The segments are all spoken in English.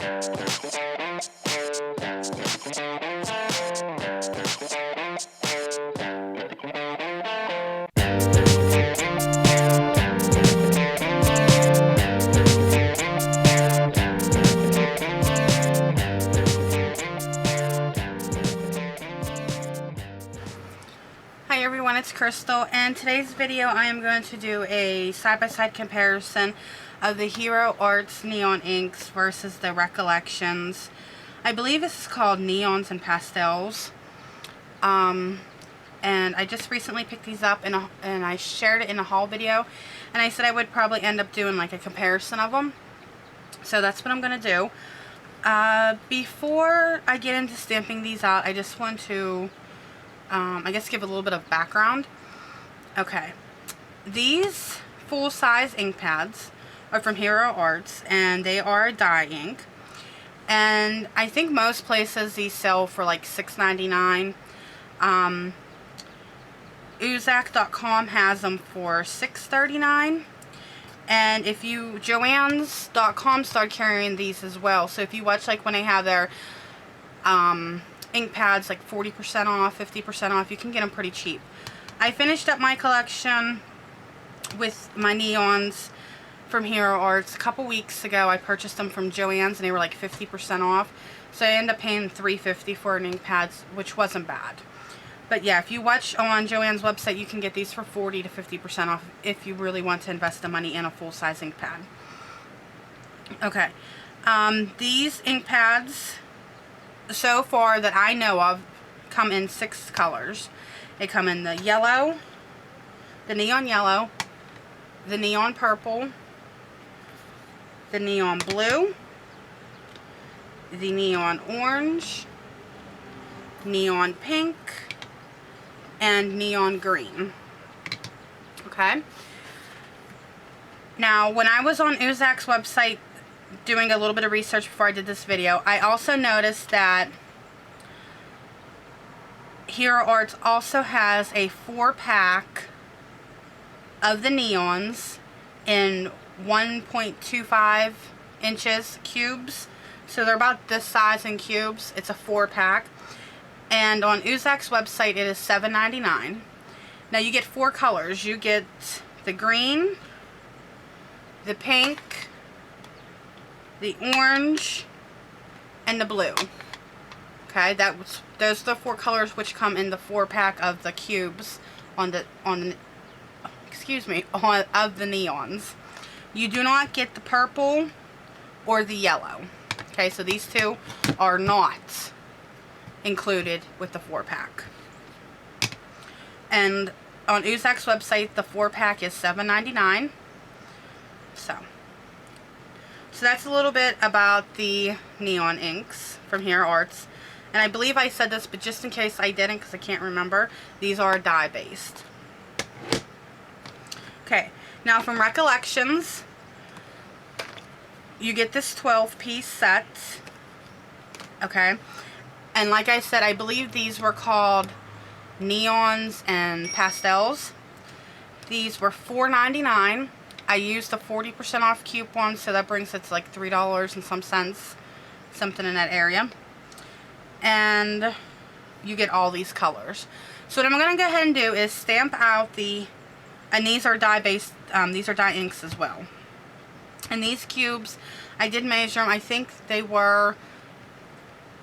Hi everyone, it's Crystal, and today's video I am going to do a side-by-side comparison of the Hero Arts Neon Inks versus the Recollections. I believe this is called Neons and Pastels. And I just recently picked these up and I shared it in a haul video, and I said I would probably end up doing like a comparison of them. So that's what I'm going to do. Before I get into stamping these out, I just want to I guess give a little bit of background. Okay, these full-size ink pads are from Hero Arts, and they are a dye ink. And I think most places these sell for like $6.99. Uzak.com has them for $6.39. And if you, Joann's.com started carrying these as well. So if you watch like when they have their ink pads like 40% off, 50% off, you can get them pretty cheap. I finished up my collection with my neons from Hero Arts a couple weeks ago. I purchased them from Joann's and they were like 50% off. So I ended up paying $3.50 for an ink pads, which wasn't bad. But yeah, if you watch on Joann's website, you can get these for 40 to 50% off if you really want to invest the money in a full-size ink pad. Okay, these ink pads so far that I know of come in 6 colors. They come in the yellow, the neon yellow, the neon purple, the neon blue, the neon orange, neon pink, and neon green. Okay. Now, when I was on Uzak's website doing a little bit of research before I did this video, I also noticed that Hero Arts also has a 4-pack of the neons in 1.25 inches cubes. So they're about this size in cubes. It's a 4-pack. And on Uzak's website it is $7.99. Now you get 4 colors. You get the green, the pink, the orange, and the blue. Okay, those are the 4 colors which come in the 4-pack of the cubes of the neons. You do not get the purple or the yellow. Okay, so these two are not included with the 4-pack. And on Uzak's website, the 4-pack is $7.99. So that's a little bit about the neon inks from Hero Arts. And I believe I said this, but just in case I didn't, because I can't remember, these are dye-based. Okay, now from Recollections, you get this 12-piece set. Okay, and like I said, I believe these were called Neons and Pastels. These were $4.99. I used the 40% off coupon, so that brings it to like $3 and some cents, something in that area. And you get all these colors. So what I'm going to go ahead and do is stamp out and these are dye-based, these are dye inks as well. And these cubes, I did measure them. I think they were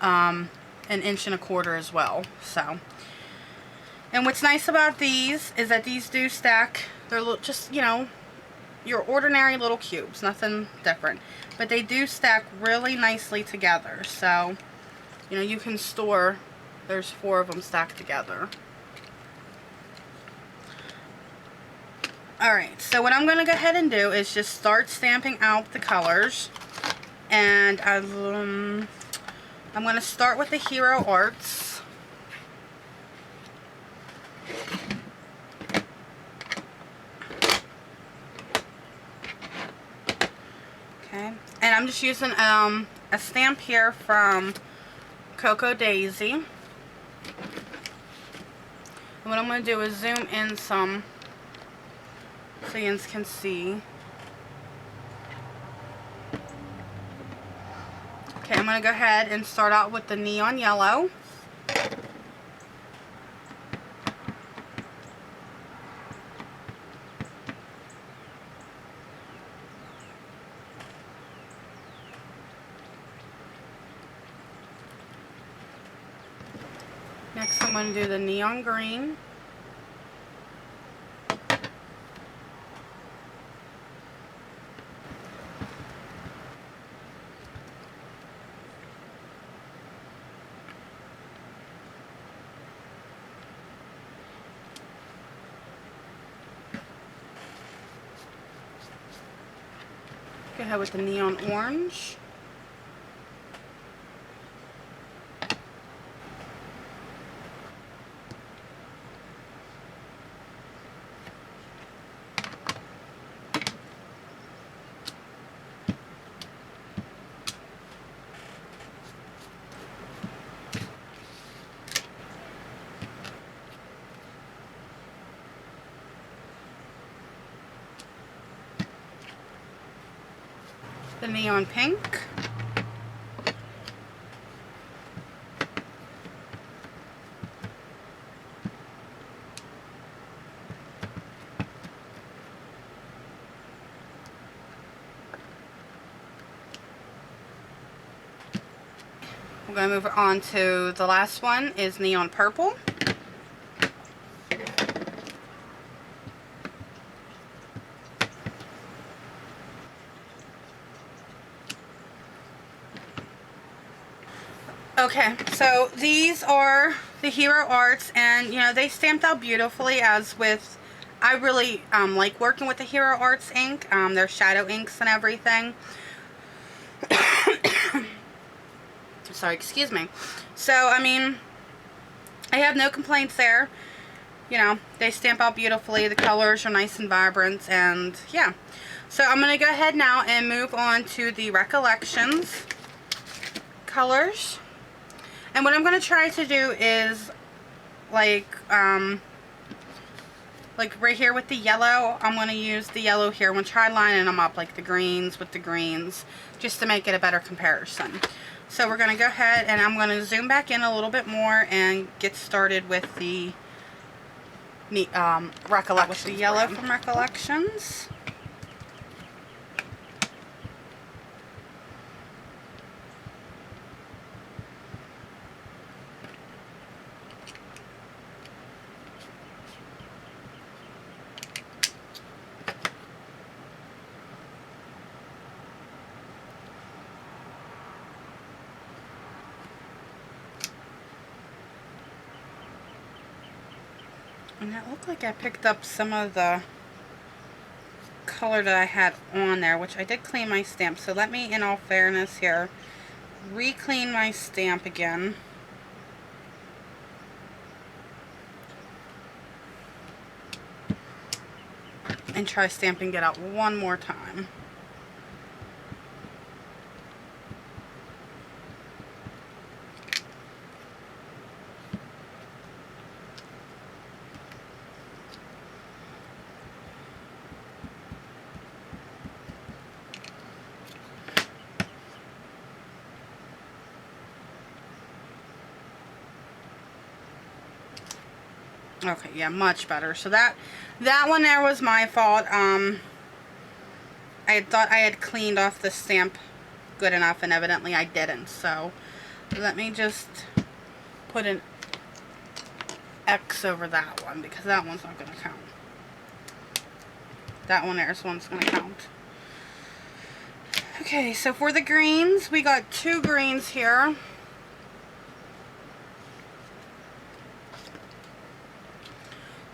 1.25 inches as well. So, and what's nice about these is that these do stack. They're just, you know, your ordinary little cubes, nothing different, but they do stack really nicely together. So, you know, you can store, there's 4 of them stacked together. Alright, so what I'm going to go ahead and do is just start stamping out the colors. And I'm going to start with the Hero Arts. Okay, and I'm just using a stamp here from Cocoa Daisy. And what I'm going to do is zoom in some so you can see. Okay, I'm going to go ahead and start out with the neon yellow. Next I'm going to do the neon green. Go ahead with the neon orange. The neon pink. We're going to move on to the last one is neon purple. Okay, so these are the Hero Arts, and you know, they stamped out beautifully, as with, I really like working with the Hero Arts ink, their shadow inks and everything. Sorry, excuse me. So, I mean, I have no complaints there. You know, they stamp out beautifully, the colors are nice and vibrant, and yeah. So I'm going to go ahead now and move on to the Recollections colors. And what I'm going to try to do is, like right here with the yellow, I'm going to use the yellow here. I'm going to try lining them up like the greens with the greens, just to make it a better comparison. So we're going to go ahead and I'm going to zoom back in a little bit more and get started with the Recollection, with the yellow from Recollections. And it looked like I picked up some of the color that I had on there, which I did clean my stamp. So let me, in all fairness here, re-clean my stamp again. And try stamping it out one more time. Okay, yeah, much better. So that one there was my fault. I thought I had cleaned off the stamp good enough, and evidently I didn't. So let me just put an X over that one, because that one's not going to count. That one there is the one that's going to count. Okay, so for the greens, we got 2 greens here.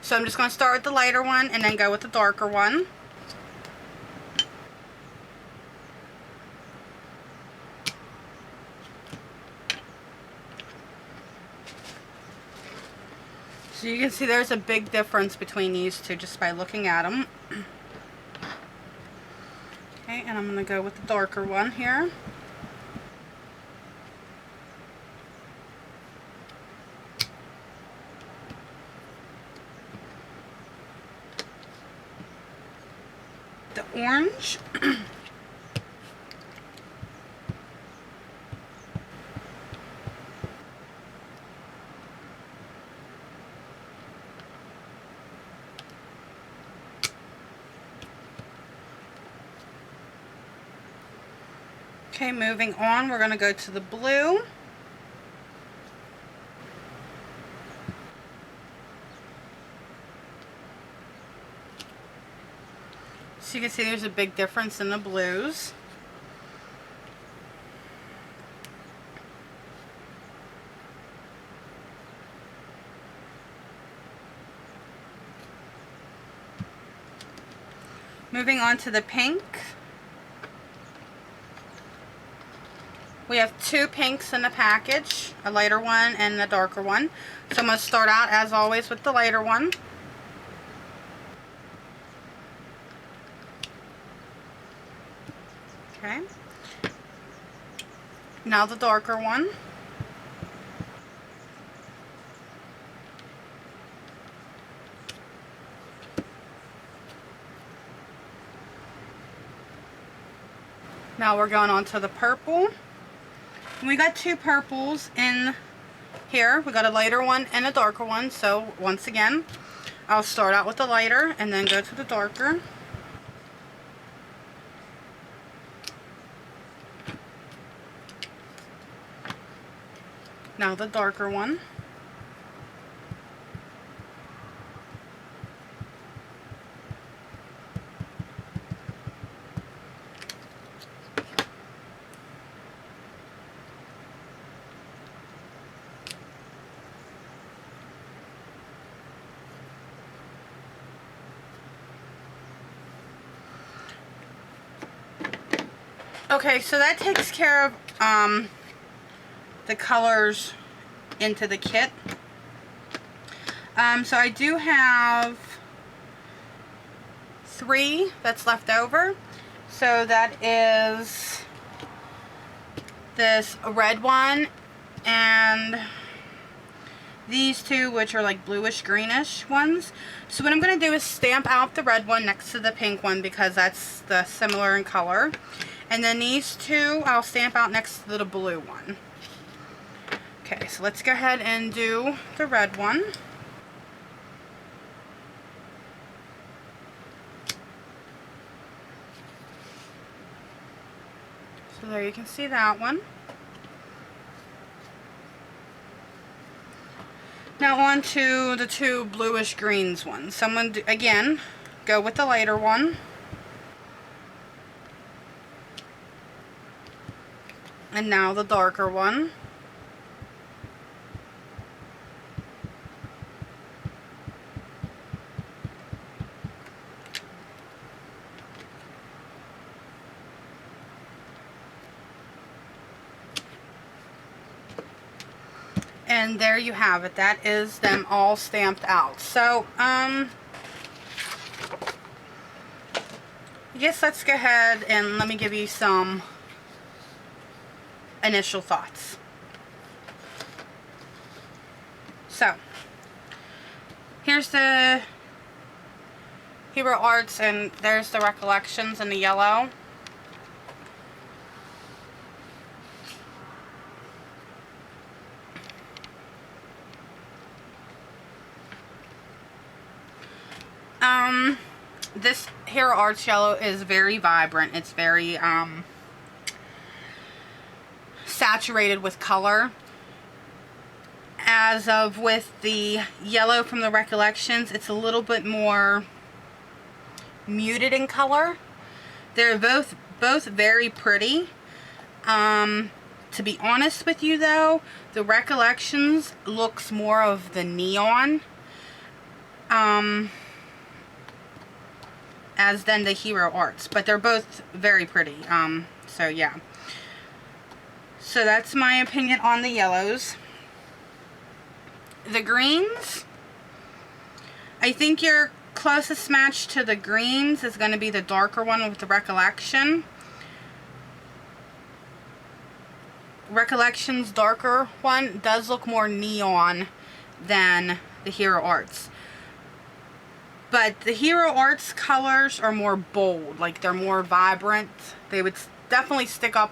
So I'm just going to start with the lighter one and then go with the darker one. So you can see there's a big difference between these two just by looking at them. Okay, and I'm going to go with the darker one here. The orange. Okay, moving on, we're going to go to the blue. So you can see there's a big difference in the blues. Moving on to the pink. We have two pinks in the package, a lighter one and a darker one. So I'm going to start out as always with the lighter one. Okay. Now the darker one. Now we're going on to the purple. We got two purples in here. We got a lighter one and a darker one. So once again, I'll start out with the lighter and then go to the darker. Now the darker one. Okay, so that takes care of the colors into the kit. So I do have 3 that's left over. So that is this red one and these two, which are like bluish greenish ones. So what I'm going to do is stamp out the red one next to the pink one because that's the similar in color. And then these two I'll stamp out next to the blue one. Okay, so let's go ahead and do the red one. So there you can see that one. Now on to the two bluish greens ones. So I'm going to, again, go with the lighter one. And now the darker one. And there you have it. That is them all stamped out. So, I guess let's go ahead and let me give you some initial thoughts. So, here's the Hero Arts and there's the Recollections in the yellow. This Hero Arts yellow is very vibrant. It's very saturated with color. As of with the yellow from the Recollections, it's a little bit more muted in color. They're both very pretty. To be honest with you though, the Recollections looks more of the neon as than the Hero Arts, but they're both very pretty. So yeah. So that's my opinion on the yellows. The greens, I think your closest match to the greens is going to be the darker one with the Recollection. Recollection's darker one does look more neon than the Hero Arts. But the Hero Arts colors are more bold, like they're more vibrant. They would definitely stick up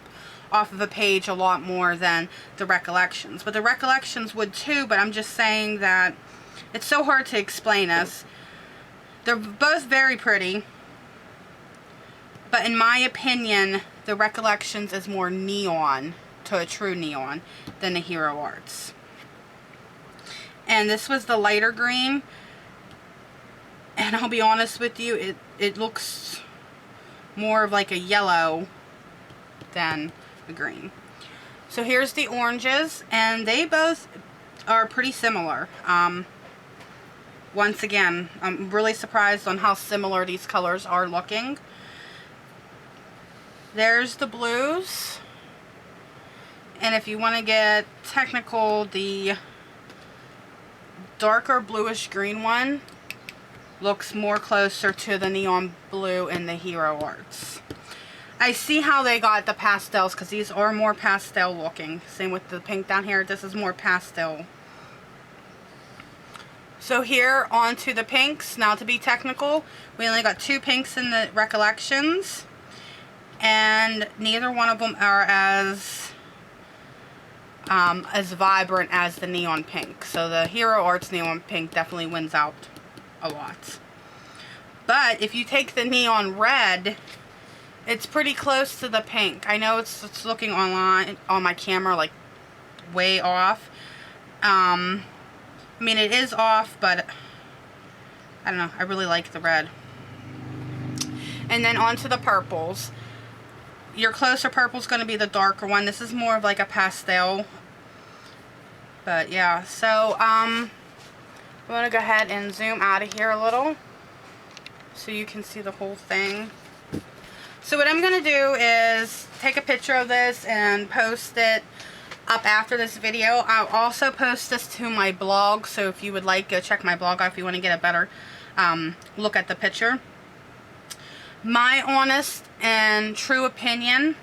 off of a page a lot more than the Recollections. But the Recollections would too, but I'm just saying that it's so hard to explain this. They're both very pretty, but in my opinion, the Recollections is more neon to a true neon than the Hero Arts. And this was the lighter green. And I'll be honest with you, it looks more of like a yellow than a green. So here's the oranges, and they both are pretty similar. Once again, I'm really surprised on how similar these colors are looking. There's the blues. And if you want to get technical, the darker bluish green one looks more closer to the neon blue in the Hero Arts. I see how they got the pastels, because these are more pastel looking. Same with the pink down here. This is more pastel. So here, on to the pinks. Now, to be technical, we only got 2 pinks in the Recollections. And neither one of them are as vibrant as the neon pink. So the Hero Arts neon pink definitely wins out a lot. But if you take the neon red, it's pretty close to the pink. I know it's looking online on my camera like way off. I mean, it is off, but I don't know. I really like the red. And then on to the purples. Your closer purple is going to be the darker one. This is more of like a pastel. But yeah, so I'm going to go ahead and zoom out of here a little so you can see the whole thing. So what I'm going to do is take a picture of this and post it up after this video. I'll also post this to my blog, so if you would like, go check my blog out if you want to get a better look at the picture. My honest and true opinion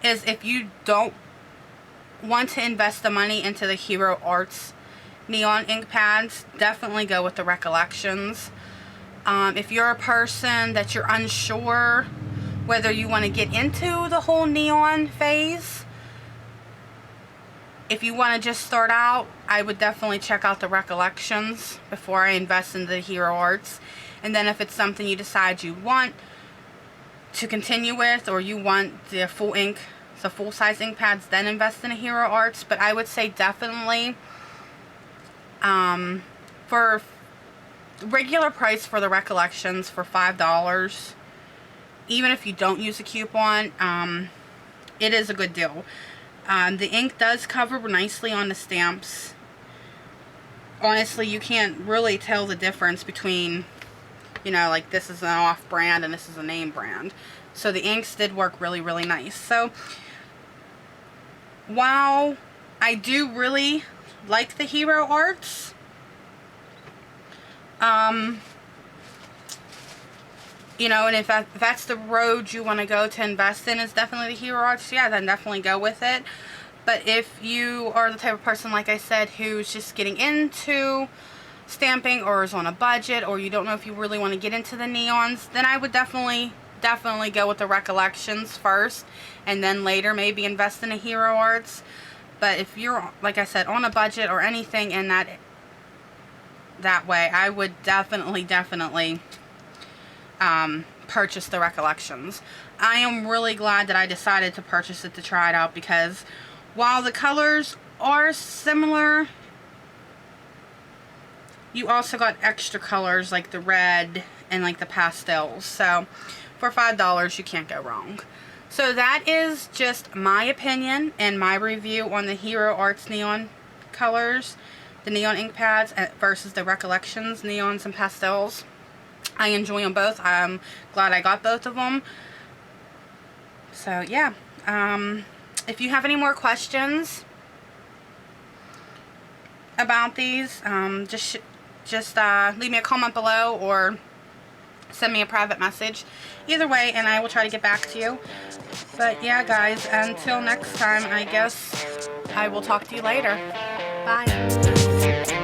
is, if you don't want to invest the money into the Hero Arts neon ink pads, definitely go with the Recollections. If you're a person that you're unsure whether you want to get into the whole neon phase, if you want to just start out, I would definitely check out the Recollections before I invest in the Hero Arts. And then if it's something you decide you want to continue with, or you want the full ink, the full size ink pads, then invest in a Hero Arts. But I would say definitely for regular price for the Recollections for $5, even if you don't use a coupon, it is a good deal. The ink does cover nicely on the stamps. Honestly, you can't really tell the difference between, you know, like this is an off brand and this is a name brand. So the inks did work really, really nice. So while I do really like the Hero Arts, you know, and if that's the road you want to go to invest in, is definitely the Hero Arts, yeah, then definitely go with it. But if you are the type of person, like I said, who's just getting into stamping, or is on a budget, or you don't know if you really want to get into the neons, then I would definitely go with the Recollections first, and then later maybe invest in a Hero Arts. But if you're, like I said, on a budget or anything in that way, I would definitely purchase the Recollections. I am really glad that I decided to purchase it to try it out, because while the colors are similar, you also got extra colors like the red and like the pastels. So for $5, you can't go wrong. So that is just my opinion and my review on the Hero Arts neon colors, the neon ink pads versus the Recollections neons and pastels. I enjoy them both. I'm glad I got both of them. So yeah, if you have any more questions about these, just leave me a comment below or send me a private message. Either way, and I will try to get back to you. But yeah, guys, until next time, I guess I will talk to you later. Bye.